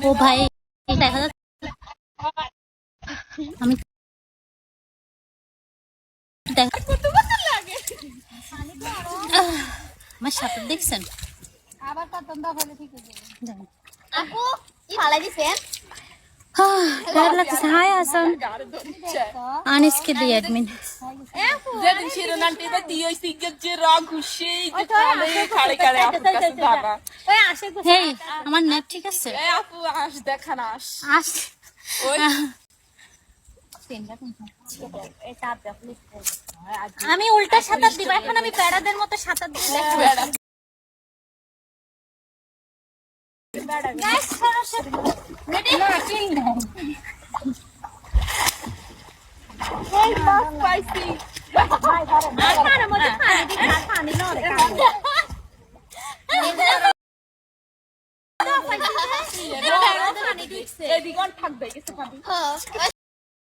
ও ভাই দেখা যাচ্ছে আমি আমার সাথে দেখছেন আবার কত দফালে ঠিক আছে দেখেন আপু ফালাই দিছেন ডর লাগছে হাই হাসান আনিসকে দিয়ে অ্যাডমিন যেদিন শিরোনামটিতে দিয়েছি যে রং খুশি যে খাড়ে খাড়ে আপু কাছে দাঁড়া ওই আসে হেই আমার নেট ঠিক আছে এই আপু আস দেখান আস আস ওই আমি উল্টা সাঁতার দিব এখন আমি প্যারাদের মতো সাঁতার দিব বেড়া ওই বাস পাইছি এদিকে থাকবে কিছু পাবি